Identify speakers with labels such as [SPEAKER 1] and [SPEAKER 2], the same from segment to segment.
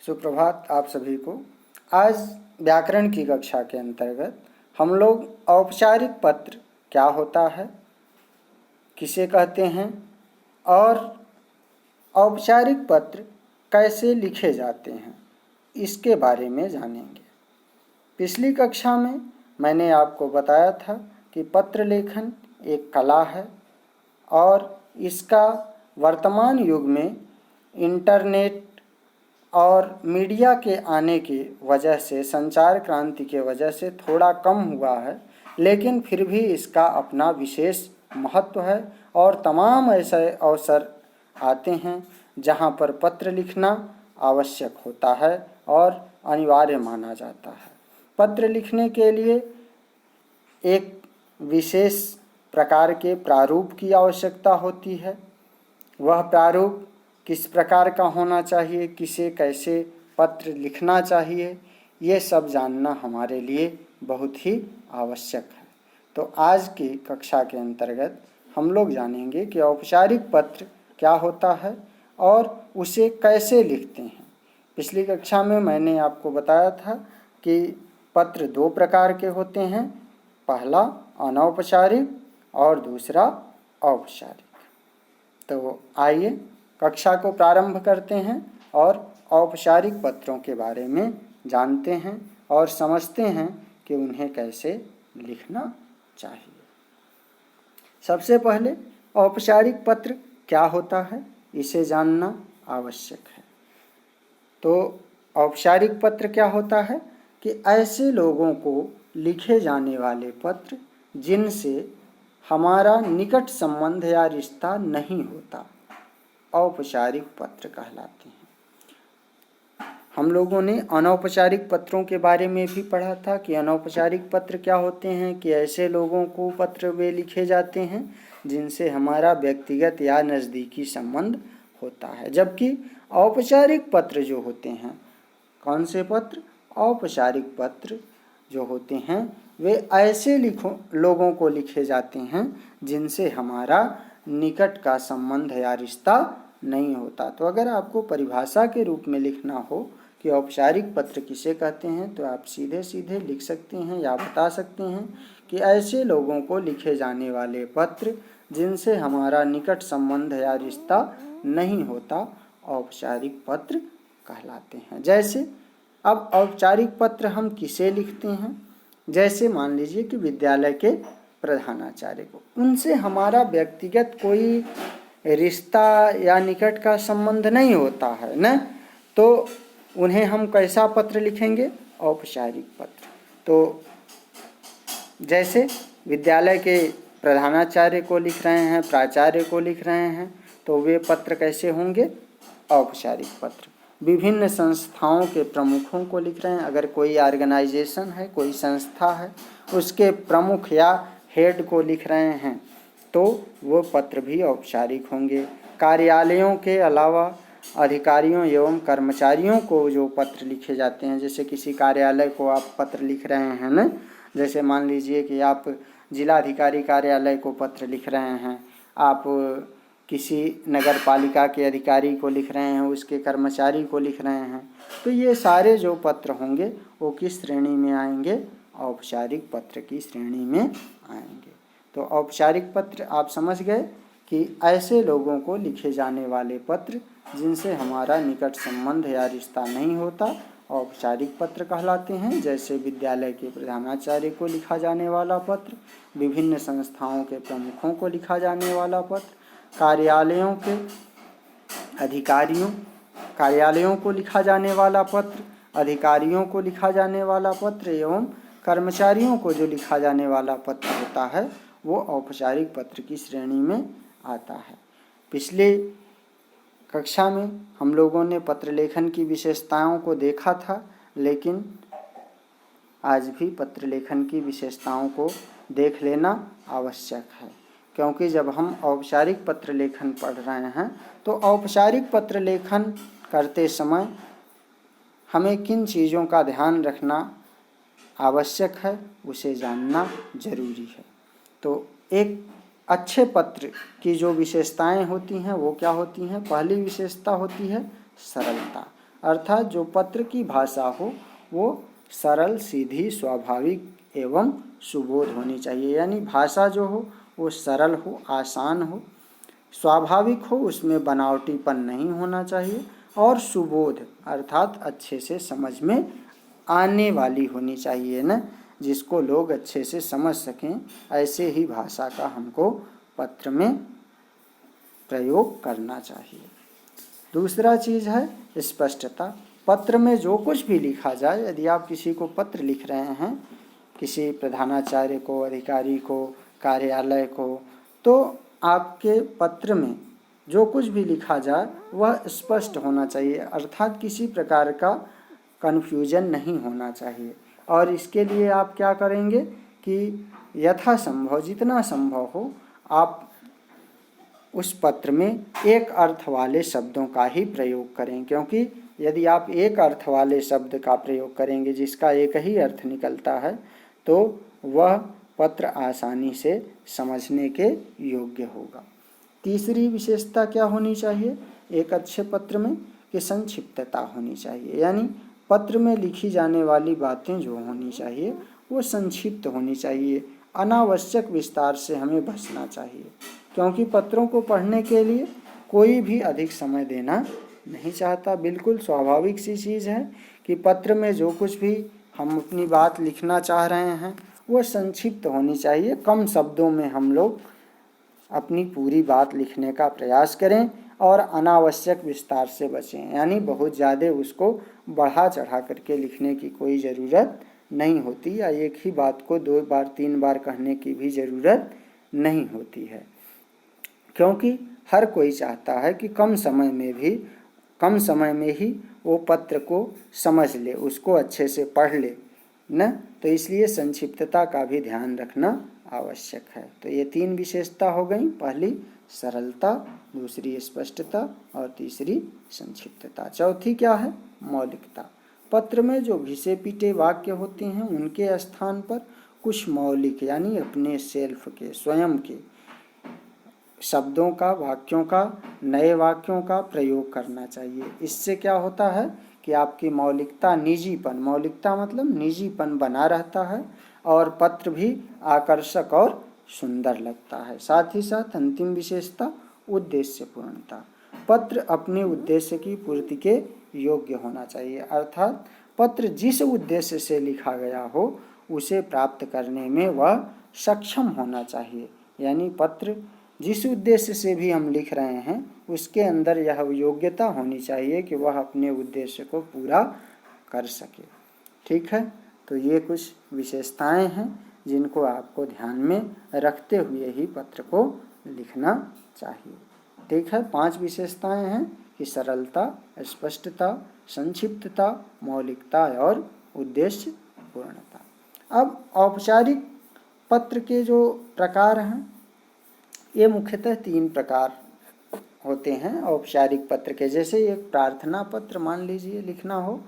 [SPEAKER 1] सुप्रभात आप सभी को। आज व्याकरण की कक्षा के अंतर्गत हम लोग औपचारिक पत्र क्या होता है, किसे कहते हैं और औपचारिक पत्र कैसे लिखे जाते हैं, इसके बारे में जानेंगे। पिछली कक्षा में मैंने आपको बताया था कि पत्र लेखन एक कला है और इसका वर्तमान युग में इंटरनेट और मीडिया के आने की वजह से, संचार क्रांति के वजह से थोड़ा कम हुआ है, लेकिन फिर भी इसका अपना विशेष महत्व है और तमाम ऐसे अवसर आते हैं जहां पर पत्र लिखना आवश्यक होता है और अनिवार्य माना जाता है। पत्र लिखने के लिए एक विशेष प्रकार के प्रारूप की आवश्यकता होती है। वह प्रारूप किस प्रकार का होना चाहिए, किसे कैसे पत्र लिखना चाहिए, ये सब जानना हमारे लिए बहुत ही आवश्यक है। तो आज की कक्षा के अंतर्गत हम लोग जानेंगे कि औपचारिक पत्र क्या होता है और उसे कैसे लिखते हैं। पिछली कक्षा में मैंने आपको बताया था कि पत्र दो प्रकार के होते हैं, पहला अनौपचारिक और दूसरा औपचारिक। तो आइए कक्षा को प्रारंभ करते हैं और औपचारिक पत्रों के बारे में जानते हैं और समझते हैं कि उन्हें कैसे लिखना चाहिए। सबसे पहले औपचारिक पत्र क्या होता है, इसे जानना आवश्यक है। तो औपचारिक पत्र क्या होता है कि ऐसे लोगों को लिखे जाने वाले पत्र जिनसे हमारा निकट संबंध या रिश्ता नहीं होता, औपचारिक पत्र कहलाते हैं। हम लोगों ने अनौपचारिक पत्रों के बारे में भी पढ़ा था कि अनौपचारिक पत्र क्या होते हैं, कि ऐसे लोगों को पत्र वे लिखे जाते हैं जिनसे हमारा व्यक्तिगत या नज़दीकी संबंध होता है। जबकि औपचारिक पत्र जो होते हैं, कौन से पत्र? औपचारिक पत्र जो होते हैं वे ऐसे लोगों को लिखे जाते हैं जिनसे हमारा निकट का संबंध या रिश्ता नहीं होता। तो अगर आपको परिभाषा के रूप में लिखना हो कि औपचारिक पत्र किसे कहते हैं, तो आप सीधे सीधे लिख सकते हैं या बता सकते हैं कि ऐसे लोगों को लिखे जाने वाले पत्र जिनसे हमारा निकट संबंध या रिश्ता नहीं होता, औपचारिक पत्र कहलाते हैं। जैसे अब औपचारिक पत्र हम किसे लिखते हैं? जैसे मान लीजिए कि विद्यालय के प्रधानाचार्य को, उनसे हमारा व्यक्तिगत कोई रिश्ता या निकट का संबंध नहीं होता है न, तो उन्हें हम कैसा पत्र लिखेंगे? औपचारिक पत्र। तो जैसे विद्यालय के प्रधानाचार्य को लिख रहे हैं, प्राचार्य को लिख रहे हैं, तो वे पत्र कैसे होंगे? औपचारिक पत्र। विभिन्न संस्थाओं के प्रमुखों को लिख रहे हैं, अगर कोई ऑर्गेनाइजेशन है, कोई संस्था है, उसके प्रमुख या हेड को लिख रहे हैं तो वो पत्र भी औपचारिक होंगे। कार्यालयों के अलावा अधिकारियों एवं कर्मचारियों को जो पत्र लिखे जाते हैं, जैसे किसी कार्यालय को आप पत्र लिख रहे हैं न, जैसे मान लीजिए कि आप जिलाधिकारी कार्यालय को पत्र लिख रहे हैं, आप किसी नगर पालिका के अधिकारी को लिख रहे हैं, उसके कर्मचारी को लिख रहे हैं, तो ये सारे जो पत्र होंगे वो किस श्रेणी में आएंगे? औपचारिक पत्र की श्रेणी में आएंगे। तो औपचारिक पत्र आप समझ गए कि ऐसे लोगों को लिखे जाने वाले पत्र जिनसे हमारा निकट संबंध या रिश्ता नहीं होता, औपचारिक पत्र कहलाते हैं। जैसे विद्यालय के प्रधानाचार्य को लिखा जाने वाला पत्र, विभिन्न संस्थाओं के प्रमुखों को लिखा जाने वाला पत्र, कार्यालयों के अधिकारियों, कार्यालयों को लिखा जाने वाला पत्र, अधिकारियों को लिखा जाने वाला पत्र एवं कर्मचारियों को जो लिखा जाने वाला पत्र होता है वो औपचारिक पत्र की श्रेणी में आता है। पिछले कक्षा में हम लोगों ने पत्र लेखन की विशेषताओं को देखा था, लेकिन आज भी पत्र लेखन की विशेषताओं को देख लेना आवश्यक है, क्योंकि जब हम औपचारिक पत्र लेखन पढ़ रहे हैं तो औपचारिक पत्र लेखन करते समय हमें किन चीज़ों का ध्यान रखना आवश्यक है, उसे जानना जरूरी है। तो एक अच्छे पत्र की जो विशेषताएं होती हैं वो क्या होती हैं? पहली विशेषता होती है सरलता। अर्थात जो पत्र की भाषा हो वो सरल, सीधी, स्वाभाविक एवं सुबोध होनी चाहिए। यानी भाषा जो हो वो सरल हो, आसान हो, स्वाभाविक हो, उसमें बनावटीपन नहीं होना चाहिए, और सुबोध अर्थात अच्छे से समझ में आने वाली होनी चाहिए न, जिसको लोग अच्छे से समझ सकें। ऐसे ही भाषा का हमको पत्र में प्रयोग करना चाहिए। दूसरा चीज़ है स्पष्टता। पत्र में जो कुछ भी लिखा जाए, यदि आप किसी को पत्र लिख रहे हैं, किसी प्रधानाचार्य को, अधिकारी को, कार्यालय को, तो आपके पत्र में जो कुछ भी लिखा जाए वह स्पष्ट होना चाहिए, अर्थात किसी प्रकार का कन्फ्यूजन नहीं होना चाहिए। और इसके लिए आप क्या करेंगे कि यथासंभव, जितना संभव हो, आप उस पत्र में एक अर्थ वाले शब्दों का ही प्रयोग करें, क्योंकि यदि आप एक अर्थ वाले शब्द का प्रयोग करेंगे जिसका एक ही अर्थ निकलता है, तो वह पत्र आसानी से समझने के योग्य होगा। तीसरी विशेषता क्या होनी चाहिए एक अच्छे पत्र में, कि संक्षिप्तता होनी चाहिए। यानी पत्र में लिखी जाने वाली बातें जो होनी चाहिए वो संक्षिप्त होनी चाहिए, अनावश्यक विस्तार से हमें बचना चाहिए, क्योंकि पत्रों को पढ़ने के लिए कोई भी अधिक समय देना नहीं चाहता। बिल्कुल स्वाभाविक सी चीज़ है कि पत्र में जो कुछ भी हम अपनी बात लिखना चाह रहे हैं वो संक्षिप्त होनी चाहिए, कम शब्दों में हम लोग अपनी पूरी बात लिखने का प्रयास करें और अनावश्यक विस्तार से बचें। यानी बहुत ज़्यादा उसको बढ़ा चढ़ा करके लिखने की कोई ज़रूरत नहीं होती, या एक ही बात को 2 बार 3 बार कहने की भी ज़रूरत नहीं होती है, क्योंकि हर कोई चाहता है कि कम समय में ही वो पत्र को समझ ले, उसको अच्छे से पढ़ ले न। तो इसलिए संक्षिप्तता का भी ध्यान रखना आवश्यक है। तो ये 3 विशेषता हो गई, पहली सरलता, दूसरी स्पष्टता और तीसरी संक्षिप्तता। चौथी क्या है? मौलिकता। पत्र में जो घिसे पीटे वाक्य होते हैं उनके स्थान पर कुछ मौलिक यानी अपने सेल्फ के, स्वयं के शब्दों का, वाक्यों का, नए वाक्यों का प्रयोग करना चाहिए। इससे क्या होता है कि आपकी मौलिकता, निजीपन, मौलिकता मतलब निजीपन बना रहता है और पत्र भी आकर्षक और सुंदर लगता है। साथ ही साथ अंतिम विशेषता उद्देश्य पूर्णता। पत्र अपने उद्देश्य की पूर्ति के योग्य होना चाहिए, अर्थात पत्र जिस उद्देश्य से लिखा गया हो उसे प्राप्त करने में वह सक्षम होना चाहिए। यानी पत्र जिस उद्देश्य से भी हम लिख रहे हैं उसके अंदर यह योग्यता होनी चाहिए कि वह अपने उद्देश्य को पूरा कर सके। ठीक है, तो ये कुछ विशेषताएं हैं जिनको आपको ध्यान में रखते हुए ही पत्र को लिखना चाहिए। ठीक है, 5 विशेषताएं हैं कि सरलता, स्पष्टता, संक्षिप्तता, मौलिकता और उद्देश्य पूर्णता। अब औपचारिक पत्र के जो प्रकार हैं ये मुख्यतः 3 प्रकार होते हैं औपचारिक पत्र के। जैसे एक प्रार्थना पत्र मान लीजिए लिखना हो,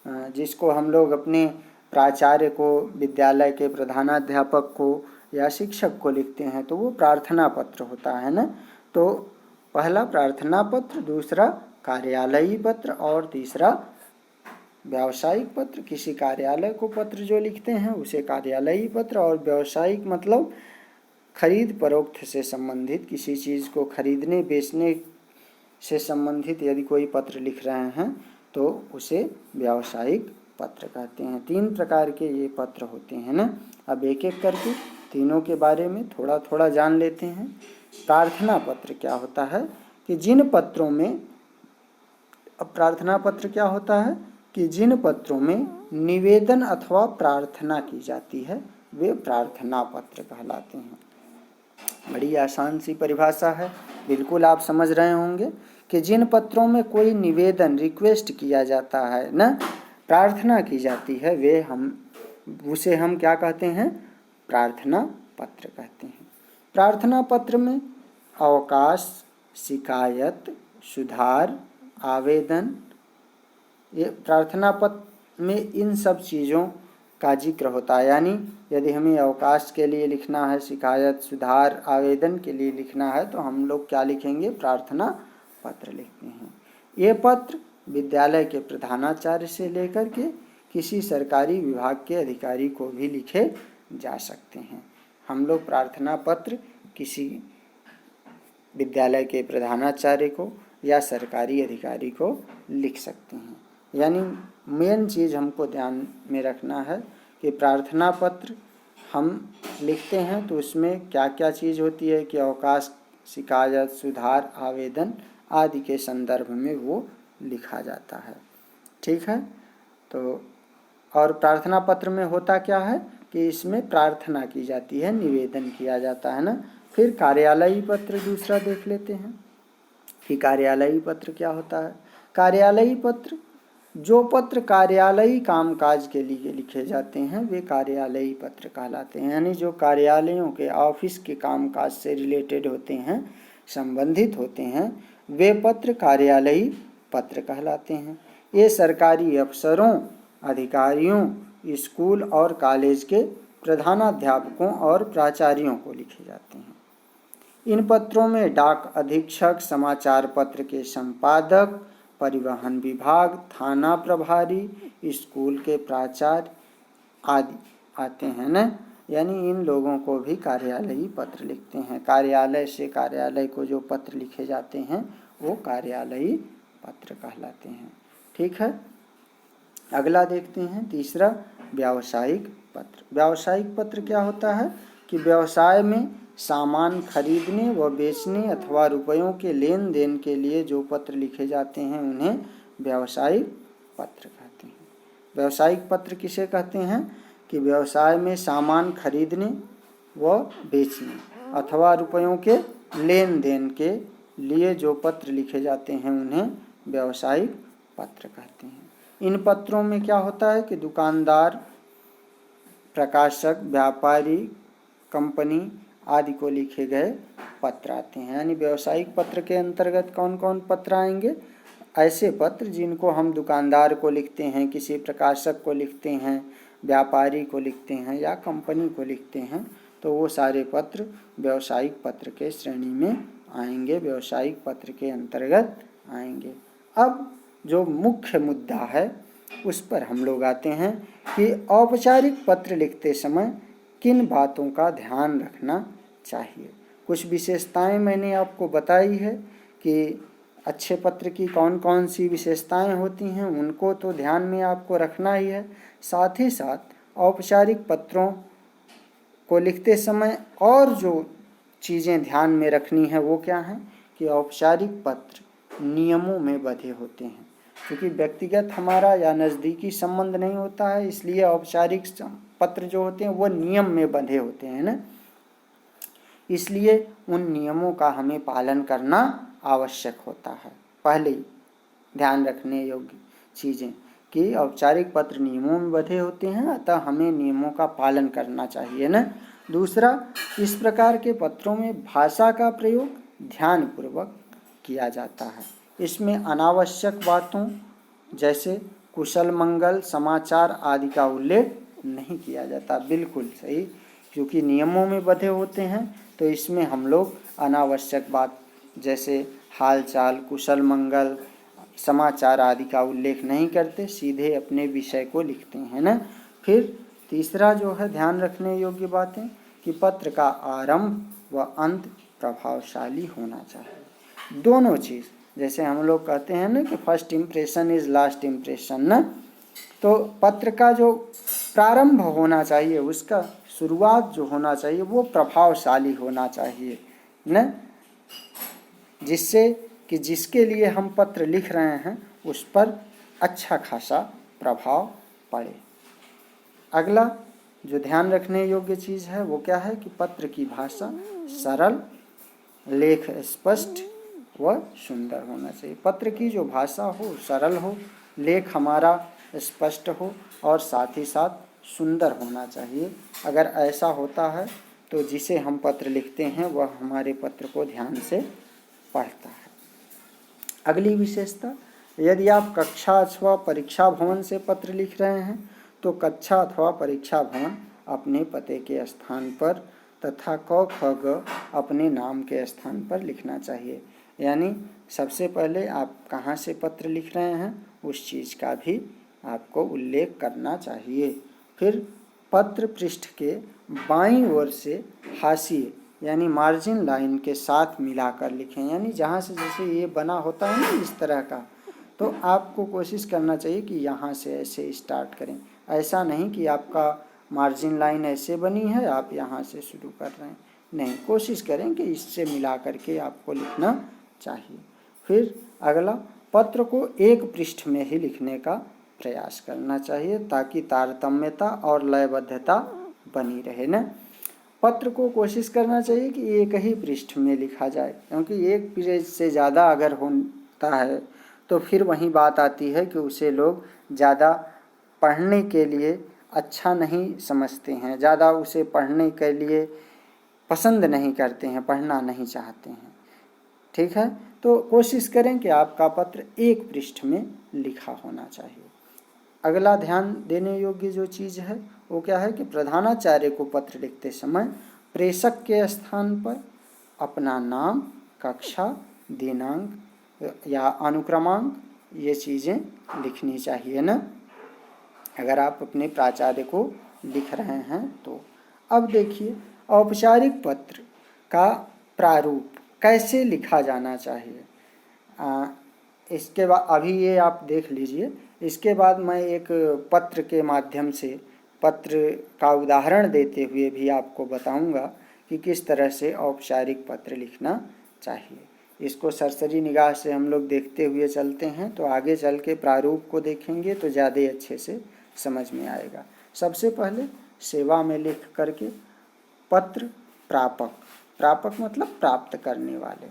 [SPEAKER 1] जिसको हम लोग अपने प्राचार्य को, विद्यालय के प्रधानाध्यापक को या शिक्षक को लिखते हैं, तो वो प्रार्थना पत्र होता है ना। तो पहला प्रार्थना पत्र, दूसरा कार्यालयी पत्र और तीसरा व्यावसायिक पत्र। किसी कार्यालय को पत्र जो लिखते हैं उसे कार्यालयी पत्र, और व्यावसायिक मतलब खरीद फरोख्त से संबंधित, किसी चीज़ को खरीदने बेचने से संबंधित यदि कोई पत्र लिख रहे हैं तो उसे व्यावसायिक पत्र कहते हैं। 3 प्रकार के ये पत्र होते हैं ना। अब एक एक करके तीनों के बारे में थोड़ा थोड़ा जान लेते हैं। प्रार्थना पत्र क्या होता है कि जिन पत्रों में, अब प्रार्थना पत्र क्या होता है कि जिन पत्रों में निवेदन अथवा प्रार्थना की जाती है वे प्रार्थना पत्र कहलाते हैं। बड़ी आसान सी परिभाषा है, बिल्कुल आप समझ रहे होंगे कि जिन पत्रों में कोई निवेदन, रिक्वेस्ट किया जाता है ना, प्रार्थना की जाती है, उसे हम क्या कहते हैं? प्रार्थना पत्र कहते हैं। प्रार्थना पत्र में अवकाश, शिकायत, सुधार, आवेदन, ये प्रार्थना पत्र में इन सब चीज़ों का जिक्र होता है। यानी यदि हमें अवकाश के लिए लिखना है, शिकायत, सुधार, आवेदन के लिए लिखना है तो हम लोग क्या लिखेंगे? प्रार्थना पत्र लिखते हैं। ये पत्र विद्यालय के प्रधानाचार्य से लेकर के किसी सरकारी विभाग के अधिकारी को भी लिखे जा सकते हैं। हम लोग प्रार्थना पत्र किसी विद्यालय के प्रधानाचार्य को या सरकारी अधिकारी को लिख सकते हैं। यानी मेन चीज़ हमको ध्यान में रखना है कि प्रार्थना पत्र हम लिखते हैं तो उसमें क्या क्या चीज़ होती है कि अवकाश, शिकायत, सुधार, आवेदन आदि के संदर्भ में वो लिखा जाता है। ठीक है। तो और प्रार्थना पत्र में होता क्या है कि इसमें प्रार्थना की जाती है, निवेदन किया जाता है ना। फिर कार्यालयी पत्र दूसरा देख लेते हैं कि कार्यालयी पत्र क्या होता है। कार्यालयी पत्र, जो पत्र कार्यालयी कामकाज के लिए लिखे जाते हैं वे कार्यालयी पत्र कहलाते हैं। यानी जो कार्यालयों के ऑफिस के कामकाज से रिलेटेड होते हैं, संबंधित होते हैं, वे पत्र कार्यालयी पत्र कहलाते हैं। ये सरकारी अफसरों, अधिकारियों, स्कूल और कॉलेज के प्रधानाध्यापकों और प्राचार्यों को लिखे जाते हैं। इन पत्रों में डाक अधीक्षक, समाचार पत्र के संपादक, परिवहन विभाग, थाना प्रभारी, स्कूल के प्राचार्य आदि आते हैं न। यानी इन लोगों को भी कार्यालयी पत्र लिखते हैं। कार्यालय से कार्यालय को जो पत्र लिखे जाते हैं वो कार्यालयी पत्र कहलाते हैं। ठीक है। अगला देखते हैं तीसरा, व्यावसायिक पत्र। व्यावसायिक पत्र क्या होता है कि व्यवसाय में सामान खरीदने व बेचने अथवा रुपयों के लेन देन के लिए जो पत्र लिखे जाते हैं उन्हें व्यावसायिक पत्र कहते हैं। व्यावसायिक पत्र किसे कहते हैं कि व्यवसाय में सामान खरीदने व बेचने अथवा रुपयों के लेन देन के लिए जो पत्र लिखे जाते हैं उन्हें व्यावसायिक पत्र कहते हैं। इन पत्रों में क्या होता है कि दुकानदार, प्रकाशक, व्यापारी, कंपनी आदि को लिखे गए पत्र आते हैं। यानी व्यावसायिक पत्र के अंतर्गत कौन कौन पत्र आएंगे? ऐसे पत्र जिनको हम दुकानदार को लिखते हैं, किसी प्रकाशक को लिखते हैं, व्यापारी को लिखते हैं या कंपनी को लिखते हैं, तो वो सारे पत्र व्यावसायिक पत्र के श्रेणी में आएंगे, व्यावसायिक पत्र के अंतर्गत आएंगे। अब जो मुख्य मुद्दा है उस पर हम लोग आते हैं कि औपचारिक पत्र लिखते समय किन बातों का ध्यान रखना चाहिए। कुछ विशेषताएं मैंने आपको बताई है कि अच्छे पत्र की कौन कौन सी विशेषताएं होती हैं, उनको तो ध्यान में आपको रखना ही है। साथ ही साथ औपचारिक पत्रों को लिखते समय और जो चीज़ें ध्यान में रखनी है वो क्या है कि औपचारिक पत्र नियमों में बंधे होते हैं। क्योंकि व्यक्तिगत हमारा या नज़दीकी संबंध नहीं होता है, इसलिए औपचारिक पत्र जो होते हैं वो नियम में बंधे होते हैं ना। इसलिए उन नियमों का हमें पालन करना आवश्यक होता है। पहले ही ध्यान रखने योग्य चीज़ें कि औपचारिक पत्र नियमों में बंधे होते हैं, अतः हमें नियमों का पालन करना चाहिए ना। दूसरा, इस प्रकार के पत्रों में भाषा का प्रयोग ध्यानपूर्वक किया जाता है। इसमें अनावश्यक बातों जैसे कुशल मंगल, समाचार आदि का उल्लेख नहीं किया जाता। बिल्कुल सही, क्योंकि नियमों में बंधे होते हैं तो इसमें हम लोग अनावश्यक बात जैसे हाल चाल, कुशल मंगल, समाचार आदि का उल्लेख नहीं करते, सीधे अपने विषय को लिखते हैं ना। फिर तीसरा जो है ध्यान रखने योग्य बातें कि पत्र का आरंभ व अंत प्रभावशाली होना चाहिए। दोनों चीज़, जैसे हम लोग कहते हैं ना कि first impression is last impression ना, तो पत्र का जो प्रारंभ होना चाहिए, उसका शुरुआत जो होना चाहिए वो प्रभावशाली होना चाहिए न, जिससे कि जिसके लिए हम पत्र लिख रहे हैं उस पर अच्छा खासा प्रभाव पड़े। अगला जो ध्यान रखने योग्य चीज़ है वो क्या है कि पत्र की भाषा सरल, लेख स्पष्ट व सुंदर होना चाहिए। पत्र की जो भाषा हो सरल हो, लेख हमारा स्पष्ट हो और साथ ही साथ सुंदर होना चाहिए। अगर ऐसा होता है तो जिसे हम पत्र लिखते हैं वह हमारे पत्र को ध्यान से पढ़ता है। अगली विशेषता, यदि आप कक्षा अथवा परीक्षा भवन से पत्र लिख रहे हैं तो कक्षा अथवा परीक्षा भवन अपने पते के स्थान पर तथा क ख ग अपने नाम के स्थान पर लिखना चाहिए। यानी सबसे पहले आप कहाँ से पत्र लिख रहे हैं उस चीज़ का भी आपको उल्लेख करना चाहिए। फिर पत्र पृष्ठ के बाईं ओर से हाशिए यानी मार्जिन लाइन के साथ मिलाकर लिखें, यानी जहाँ से जैसे ये बना होता है ना इस तरह का, तो आपको कोशिश करना चाहिए कि यहाँ से ऐसे स्टार्ट करें। ऐसा नहीं कि आपका मार्जिन लाइन ऐसे बनी है आप यहाँ से शुरू कर रहे हैं, नहीं, कोशिश करें कि इससे मिला करके आपको लिखना चाहिए। फिर अगला, पत्र को एक पृष्ठ में ही लिखने का प्रयास करना चाहिए ताकि तारतम्यता और लयबद्धता बनी रहे ना। पत्र को कोशिश करना चाहिए कि एक ही पृष्ठ में लिखा जाए, क्योंकि एक पेज से ज़्यादा अगर होता है तो फिर वही बात आती है कि उसे लोग ज़्यादा पढ़ने के लिए अच्छा नहीं समझते हैं, ज़्यादा उसे पढ़ने के लिए पसंद नहीं करते हैं, पढ़ना नहीं चाहते हैं। ठीक है, तो कोशिश करें कि आपका पत्र एक पृष्ठ में लिखा होना चाहिए। अगला ध्यान देने योग्य जो चीज़ है वो क्या है कि प्रधानाचार्य को पत्र लिखते समय प्रेषक के स्थान पर अपना नाम, कक्षा, दिनांक या अनुक्रमांक ये चीज़ें लिखनी चाहिए ना, अगर आप अपने प्राचार्य को लिख रहे हैं तो। अब देखिए औपचारिक पत्र का प्रारूप कैसे लिखा जाना चाहिए। इसके बाद अभी ये आप देख लीजिए, इसके बाद मैं एक पत्र के माध्यम से पत्र का उदाहरण देते हुए भी आपको बताऊंगा कि किस तरह से औपचारिक पत्र लिखना चाहिए। इसको सरसरी निगाह से हम लोग देखते हुए चलते हैं, तो आगे चल के प्रारूप को देखेंगे तो ज़्यादा अच्छे से समझ में आएगा। सबसे पहले सेवा में लिख करके पत्र प्रापक, प्रापक मतलब प्राप्त करने वाले।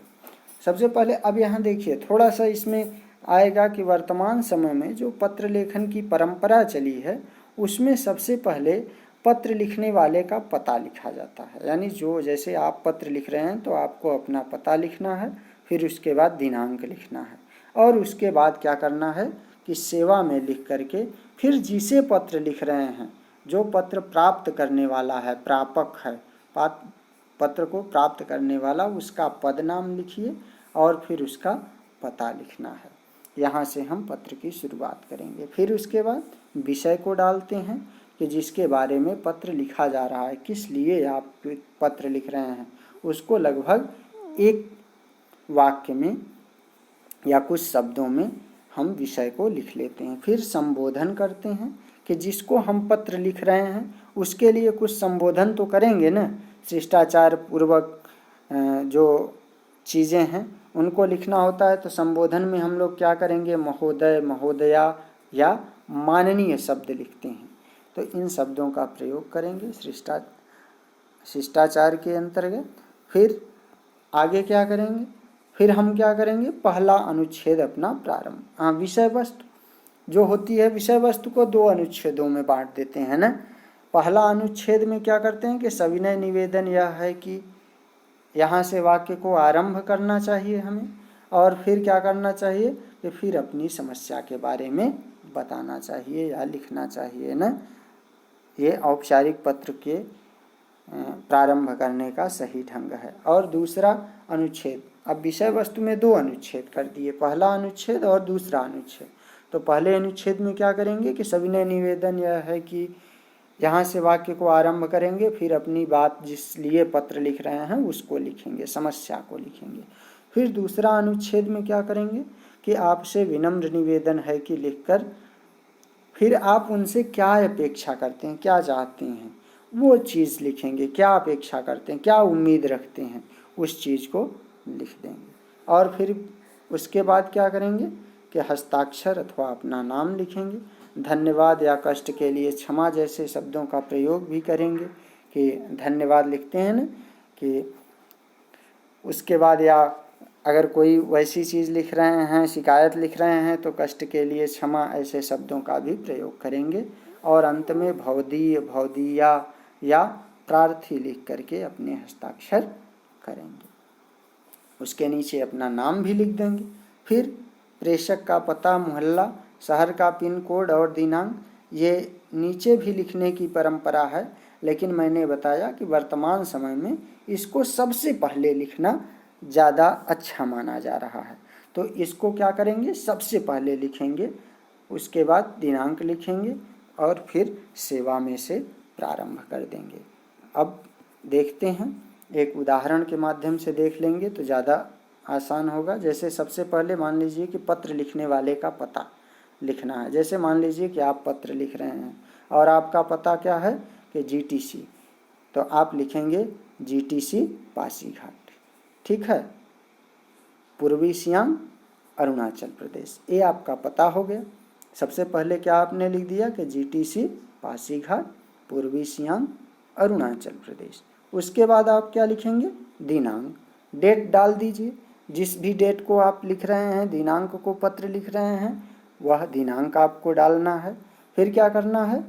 [SPEAKER 1] सबसे पहले अब यहाँ देखिए थोड़ा सा इसमें आएगा कि वर्तमान समय में जो पत्र लेखन की परंपरा चली है उसमें सबसे पहले पत्र लिखने वाले का पता लिखा जाता है, यानी जो जैसे आप पत्र लिख रहे हैं तो आपको अपना पता लिखना है, फिर उसके बाद दिनांक लिखना है, और उसके बाद क्या करना है कि सेवा में लिख करके फिर जिसे पत्र लिख रहे हैं, जो पत्र प्राप्त करने वाला है, प्रापक है, पत्र को प्राप्त करने वाला, उसका पद नाम लिखिए और फिर उसका पता लिखना है। यहाँ से हम पत्र की शुरुआत करेंगे। फिर उसके बाद विषय को डालते हैं कि जिसके बारे में पत्र लिखा जा रहा है, किस लिए आप पत्र लिख रहे हैं, उसको लगभग एक वाक्य में या कुछ शब्दों में हम विषय को लिख लेते हैं। फिर संबोधन करते हैं कि जिसको हम पत्र लिख रहे हैं उसके लिए कुछ संबोधन तो करेंगे ना, शिष्टाचार पूर्वक जो चीज़ें हैं उनको लिखना होता है। तो संबोधन में हम लोग क्या करेंगे, महोदय, महोदया या माननीय शब्द लिखते हैं, तो इन शब्दों का प्रयोग करेंगे शिष्टाचार के अंतर्गत। फिर आगे क्या करेंगे, फिर हम क्या करेंगे, पहला अनुच्छेद अपना प्रारंभ। हाँ, विषय वस्तु जो होती है, विषय वस्तु को दो अनुच्छेदों में बांट देते हैं ना। पहला अनुच्छेद में क्या करते हैं कि सविनय निवेदन यह है कि यहाँ से वाक्य को आरंभ करना चाहिए हमें, और फिर क्या करना चाहिए कि फिर अपनी समस्या के बारे में बताना चाहिए या लिखना चाहिए ना। ये औपचारिक पत्र के प्रारंभ करने का सही ढंग है। और दूसरा अनुच्छेद, अब विषय वस्तु में दो अनुच्छेद कर दिए, पहला अनुच्छेद और दूसरा अनुच्छेद। तो पहले अनुच्छेद में क्या करेंगे कि सविनय निवेदन यह है कि यहाँ से वाक्य को आरंभ करेंगे, फिर अपनी बात जिस लिए पत्र लिख रहे हैं उसको लिखेंगे, समस्या को लिखेंगे। फिर दूसरा अनुच्छेद में क्या करेंगे कि आपसे विनम्र निवेदन है कि लिखकर फिर आप उनसे क्या अपेक्षा करते हैं, क्या चाहते हैं, वो चीज़ लिखेंगे, क्या अपेक्षा करते हैं, क्या उम्मीद रखते हैं, उस चीज़ को लिख देंगे। और फिर उसके बाद क्या करेंगे कि हस्ताक्षर अथवा अपना नाम लिखेंगे। धन्यवाद या कष्ट के लिए क्षमा जैसे शब्दों का प्रयोग भी करेंगे कि धन्यवाद लिखते हैं ना, कि उसके बाद या अगर कोई वैसी चीज़ लिख रहे हैं, शिकायत लिख रहे हैं, तो कष्ट के लिए क्षमा ऐसे शब्दों का भी प्रयोग करेंगे। और अंत में भवदीय, भवदीया या प्रार्थी लिख करके अपने हस्ताक्षर करेंगे। उसके नीचे अपना नाम भी लिख देंगे। फिर प्रेषक का पता, मोहल्ला, शहर का पिन कोड और दिनांक, ये नीचे भी लिखने की परंपरा है, लेकिन मैंने बताया कि वर्तमान समय में इसको सबसे पहले लिखना ज़्यादा अच्छा माना जा रहा है। तो इसको क्या करेंगे, सबसे पहले लिखेंगे, उसके बाद दिनांक लिखेंगे और फिर सेवा में से प्रारंभ कर देंगे। अब देखते हैं, एक उदाहरण के माध्यम से देख लेंगे तो ज़्यादा आसान होगा। जैसे सबसे पहले मान लीजिए कि पत्र लिखने वाले का पता लिखना है। जैसे मान लीजिए कि आप पत्र लिख रहे हैं और आपका पता क्या है कि GTC, तो आप लिखेंगे GTC पासीघाट, ठीक है, पूर्वी सियांग अरुणाचल प्रदेश। ये आपका पता हो गया। सबसे पहले क्या आपने लिख दिया कि GTC पासीघाट, पूर्वी सियांग अरुणाचल प्रदेश। उसके बाद आप क्या लिखेंगे, दिनांक, डेट डाल दीजिए। जिस भी डेट को आप लिख रहे हैं, दिनांक को पत्र लिख रहे हैं, वह दिनांक आपको डालना है। फिर क्या करना है,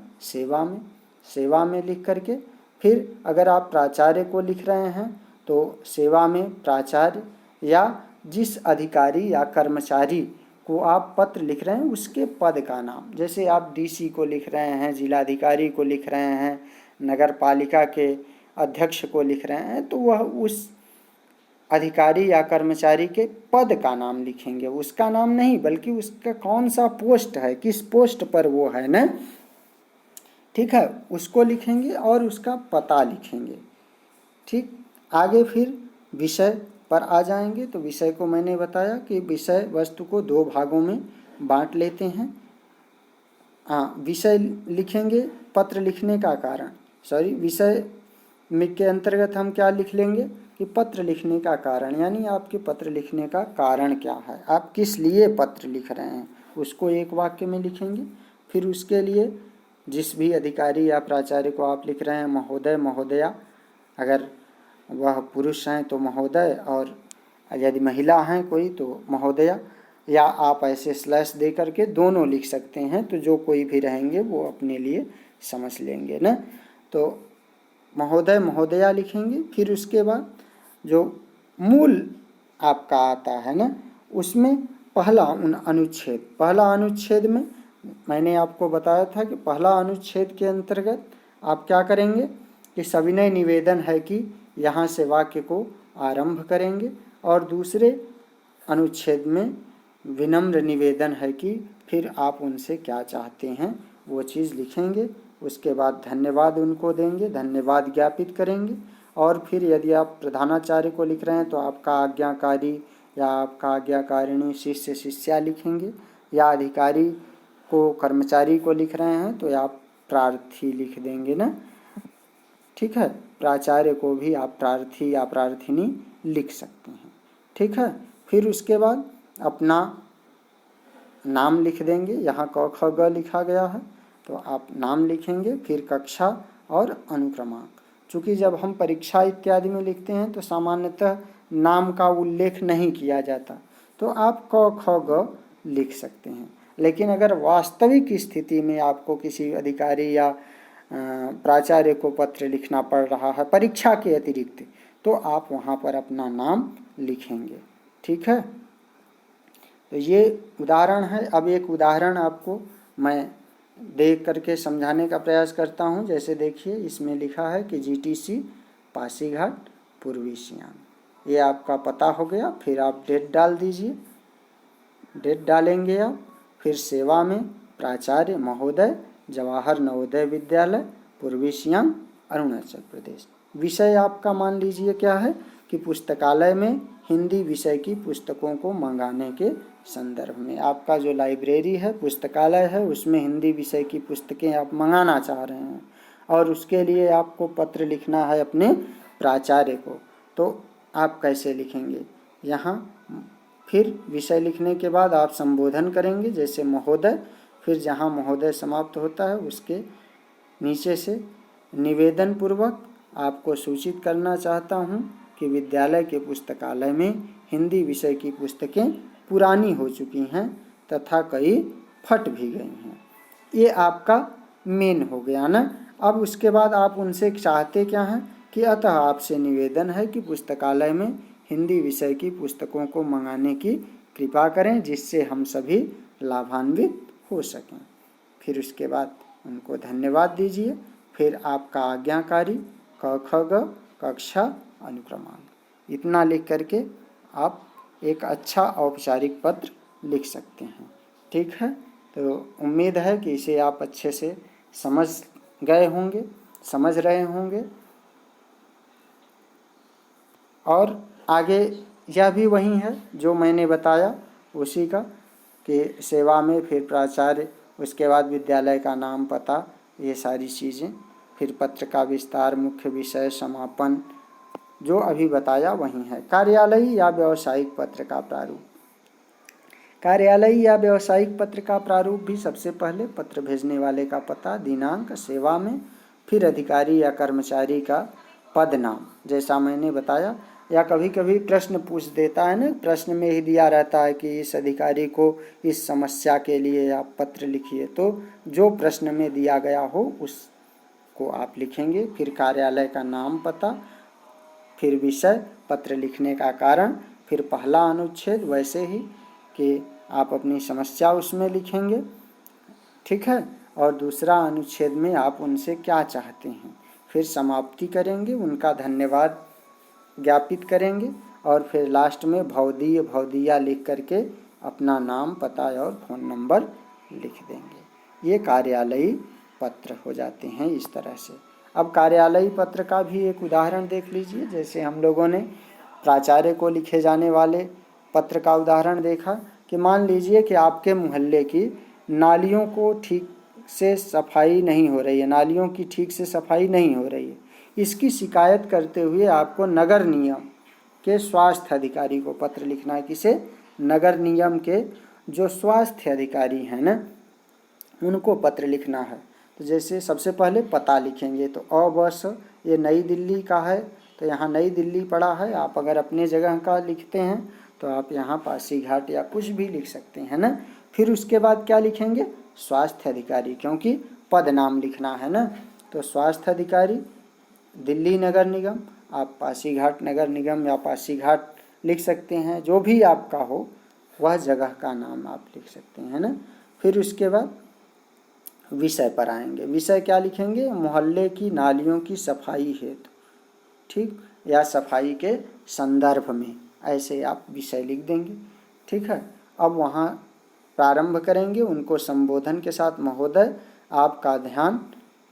[SPEAKER 1] सेवा में लिख करके फिर अगर आप प्राचार्य को लिख रहे हैं तो सेवा में प्राचार्य या जिस अधिकारी या कर्मचारी को आप पत्र लिख रहे हैं उसके पद का नाम। जैसे आप DC को लिख रहे हैं, जिलाधिकारी को लिख रहे हैं, नगर पालिका के अध्यक्ष को लिख रहे हैं, तो वह उस अधिकारी या कर्मचारी के पद का नाम लिखेंगे, उसका नाम नहीं, बल्कि उसका कौन सा पोस्ट है, किस पोस्ट पर वो है ना, ठीक है, उसको लिखेंगे और उसका पता लिखेंगे। ठीक, आगे फिर विषय पर आ जाएंगे। तो विषय को मैंने बताया कि विषय वस्तु को 2 भागों में बांट लेते हैं। विषय लिखेंगे, पत्र लिखने का कारण, विषय में के अंतर्गत हम क्या लिख लेंगे कि पत्र लिखने का कारण, यानी आपके पत्र लिखने का कारण क्या है, आप किस लिए पत्र लिख रहे हैं, उसको एक वाक्य में लिखेंगे। फिर उसके लिए जिस भी अधिकारी या प्राचार्य को आप लिख रहे हैं, महोदय महोदया, अगर वह पुरुष हैं तो महोदय, और यदि महिला हैं कोई तो महोदया, या आप ऐसे स्लैश दे करके दोनों लिख सकते हैं, तो जो कोई भी रहेंगे वो अपने लिए समझ लेंगे ना। तो महोदय महोदया लिखेंगे। फिर उसके बाद जो मूल आपका आता है ना, उसमें पहला अनुच्छेद में मैंने आपको बताया था कि पहला अनुच्छेद के अंतर्गत आप क्या करेंगे कि सविनय निवेदन है कि यहाँ से वाक्य को आरंभ करेंगे, और दूसरे अनुच्छेद में विनम्र निवेदन है कि फिर आप उनसे क्या चाहते हैं वो चीज़ लिखेंगे। उसके बाद धन्यवाद उनको देंगे, धन्यवाद ज्ञापित करेंगे। और फिर यदि आप प्रधानाचार्य को लिख रहे हैं तो आपका आज्ञाकारी या आपका आज्ञाकारिणी, शिष्य शिष्या लिखेंगे, या अधिकारी को कर्मचारी को लिख रहे हैं तो आप प्रार्थी लिख देंगे ना, ठीक है। प्राचार्य को भी आप प्रार्थी या प्रार्थिनी लिख सकते हैं, ठीक है। फिर उसके बाद अपना नाम लिख देंगे। यहाँ क ख ग लिखा गया है तो आप नाम लिखेंगे, फिर कक्षा और अनुक्रमांक। चूँकि जब हम परीक्षा इत्यादि में लिखते हैं तो सामान्यतः नाम का उल्लेख नहीं किया जाता, तो आप क ख ग लिख सकते हैं। लेकिन अगर वास्तविक स्थिति में आपको किसी अधिकारी या प्राचार्य को पत्र लिखना पड़ रहा है परीक्षा के अतिरिक्त, तो आप वहाँ पर अपना नाम लिखेंगे, ठीक है। तो ये उदाहरण है। अब एक उदाहरण आपको मैं देख करके समझाने का प्रयास करता हूँ। जैसे देखिए, इसमें लिखा है कि GTC पासीघाट, पूर्वी सियांग, ये आपका पता हो गया। फिर आप डेट डाल दीजिए, डेट डालेंगे आप। फिर सेवा में प्राचार्य महोदय, जवाहर नवोदय विद्यालय, पूर्वी सियांग, अरुणाचल प्रदेश। विषय आपका मान लीजिए क्या है कि पुस्तकालय में हिंदी विषय की पुस्तकों को मंगाने के संदर्भ में, आपका जो लाइब्रेरी है, पुस्तकालय है, उसमें हिंदी विषय की पुस्तकें आप मंगाना चाह रहे हैं और उसके लिए आपको पत्र लिखना है अपने प्राचार्य को, तो आप कैसे लिखेंगे। यहाँ फिर विषय लिखने के बाद आप संबोधन करेंगे, जैसे महोदय, फिर जहाँ महोदय समाप्त होता है उसके नीचे से निवेदन पूर्वक आपको सूचित करना चाहता हूँ कि विद्यालय के पुस्तकालय में हिंदी विषय की पुस्तकें पुरानी हो चुकी हैं तथा कई फट भी गई हैं। ये आपका मेन हो गया ना। अब उसके बाद आप उनसे चाहते क्या हैं कि अतः आपसे निवेदन है कि पुस्तकालय में हिंदी विषय की पुस्तकों को मंगाने की कृपा करें, जिससे हम सभी लाभान्वित हो सकें। फिर उसके बाद उनको धन्यवाद दीजिए। फिर आपका आज्ञाकारी क ख ग कक्षा अनुक्रमांक, इतना लिख करके आप एक अच्छा औपचारिक पत्र लिख सकते हैं। ठीक है, तो उम्मीद है कि इसे आप अच्छे से समझ गए होंगे, समझ रहे होंगे। और आगे यह भी वही है जो मैंने बताया उसी का, कि सेवा में फिर प्राचार्य, उसके बाद विद्यालय का नाम पता, ये सारी चीज़ें, फिर पत्र का विस्तार, मुख्य विषय, समापन, जो अभी बताया वही है। कार्यालयी या व्यावसायिक पत्र का प्रारूप। कार्यालयी या व्यावसायिक पत्र का प्रारूप भी सबसे पहले पत्र भेजने वाले का पता, दिनांक, सेवा में, फिर अधिकारी या कर्मचारी का पद नाम, जैसा मैंने बताया। या कभी कभी प्रश्न पूछ देता है ना, प्रश्न में ही दिया रहता है कि इस अधिकारी को इस समस्या के लिए आप पत्र लिखिए, तो जो प्रश्न में दिया गया हो उसको आप लिखेंगे। फिर कार्यालय का नाम, पता, फिर विषय, पत्र लिखने का कारण, फिर पहला अनुच्छेद वैसे ही कि आप अपनी समस्या उसमें लिखेंगे। ठीक है, और दूसरा अनुच्छेद में आप उनसे क्या चाहते हैं। फिर समाप्ति करेंगे, उनका धन्यवाद ज्ञापित करेंगे, और फिर लास्ट में भवदीय भवदीया लिख करके अपना नाम, पता और फ़ोन नंबर लिख देंगे। ये कार्यालयी पत्र हो जाते हैं इस तरह से। अब कार्यालयी पत्र का भी एक उदाहरण देख लीजिए। जैसे हम लोगों ने प्राचार्य को लिखे जाने वाले पत्र का उदाहरण देखा कि मान लीजिए कि आपके मोहल्ले की नालियों को ठीक से सफाई नहीं हो रही है, नालियों की ठीक से सफाई नहीं हो रही है। इसकी शिकायत करते हुए आपको नगर निगम के स्वास्थ्य अधिकारी को पत्र लिखना है। किसे? नगर निगम के जो स्वास्थ्य अधिकारी हैं ना, उनको पत्र लिखना है। तो जैसे सबसे पहले पता लिखेंगे, तो बस ये नई दिल्ली का है, तो यहाँ नई दिल्ली पड़ा है। आप अगर अपने जगह का लिखते हैं तो आप यहाँ पासीघाट या कुछ भी लिख सकते हैं ना। फिर उसके बाद क्या लिखेंगे? स्वास्थ्य अधिकारी, क्योंकि पद नाम लिखना है ना। तो स्वास्थ्य अधिकारी दिल्ली नगर निगम, आप पासीघाट नगर निगम या पासीघाट लिख सकते हैं, जो भी आपका हो वह जगह का नाम आप लिख सकते हैं ना। फिर उसके बाद विषय पर आएंगे। विषय क्या लिखेंगे? मोहल्ले की नालियों की सफाई हेतु, ठीक, या सफाई के संदर्भ में, ऐसे आप विषय लिख देंगे। ठीक है, अब वहाँ प्रारंभ करेंगे उनको संबोधन के साथ, महोदय आपका ध्यान,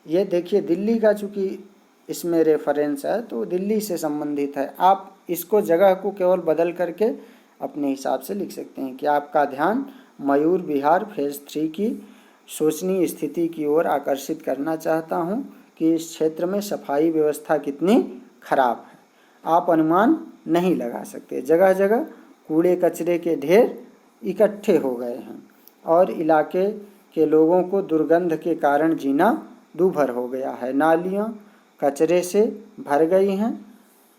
[SPEAKER 1] ये देखिए दिल्ली का चूँकि इसमें रेफरेंस है तो दिल्ली से संबंधित है। आप इसको जगह को केवल बदल करके अपने हिसाब से लिख सकते हैं कि आपका ध्यान मयूर विहार फेज़ 3 की शोचनीय स्थिति की ओर आकर्षित करना चाहता हूं कि इस क्षेत्र में सफाई व्यवस्था कितनी खराब है। आप अनुमान नहीं लगा सकते, जगह जगह कूड़े कचरे के ढेर इकट्ठे हो गए हैं और इलाके के लोगों को दुर्गंध के कारण जीना दूभर हो गया है। नालियाँ कचरे से भर गई हैं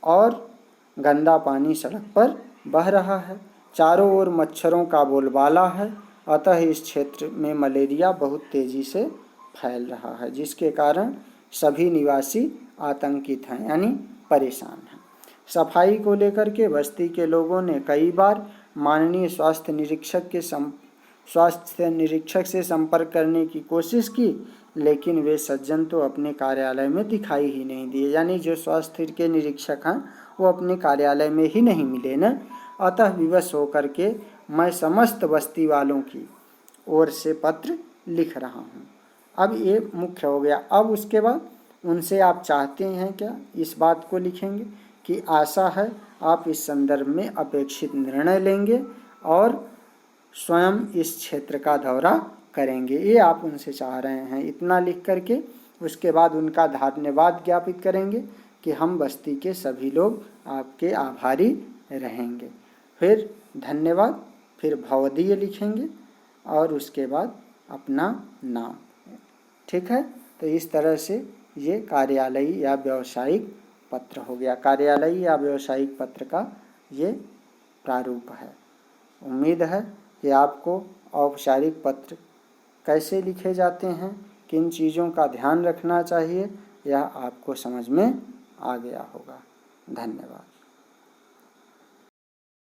[SPEAKER 1] और गंदा पानी सड़क पर बह रहा है। चारों ओर मच्छरों का बोलबाला है, अतः इस क्षेत्र में मलेरिया बहुत तेज़ी से फैल रहा है, जिसके कारण सभी निवासी आतंकित हैं, यानी परेशान हैं। सफाई को लेकर के बस्ती के लोगों ने कई बार माननीय स्वास्थ्य निरीक्षक से संपर्क करने की कोशिश की, लेकिन वे सज्जन तो अपने कार्यालय में दिखाई ही नहीं दिए। यानी जो स्वास्थ्य के निरीक्षक हैं वो अपने कार्यालय में ही नहीं मिले न। अतः विवश होकर के मैं समस्त बस्ती वालों की ओर से पत्र लिख रहा हूँ। अब ये मुख्य हो गया। अब उसके बाद उनसे आप चाहते हैं क्या, इस बात को लिखेंगे कि आशा है आप इस संदर्भ में अपेक्षित निर्णय लेंगे और स्वयं इस क्षेत्र का दौरा करेंगे, ये आप उनसे चाह रहे हैं। इतना लिख करके उसके बाद उनका धन्यवाद ज्ञापित करेंगे कि हम बस्ती के सभी लोग आपके आभारी रहेंगे। फिर धन्यवाद, फिर भवदीय लिखेंगे और उसके बाद अपना नाम। ठीक है, तो इस तरह से ये कार्यालयी या व्यावसायिक पत्र हो गया। कार्यालयी या व्यावसायिक पत्र का ये प्रारूप है। उम्मीद है कि आपको औपचारिक पत्र कैसे लिखे जाते हैं, किन चीज़ों का ध्यान रखना चाहिए, यह आपको समझ में आ गया होगा। धन्यवाद।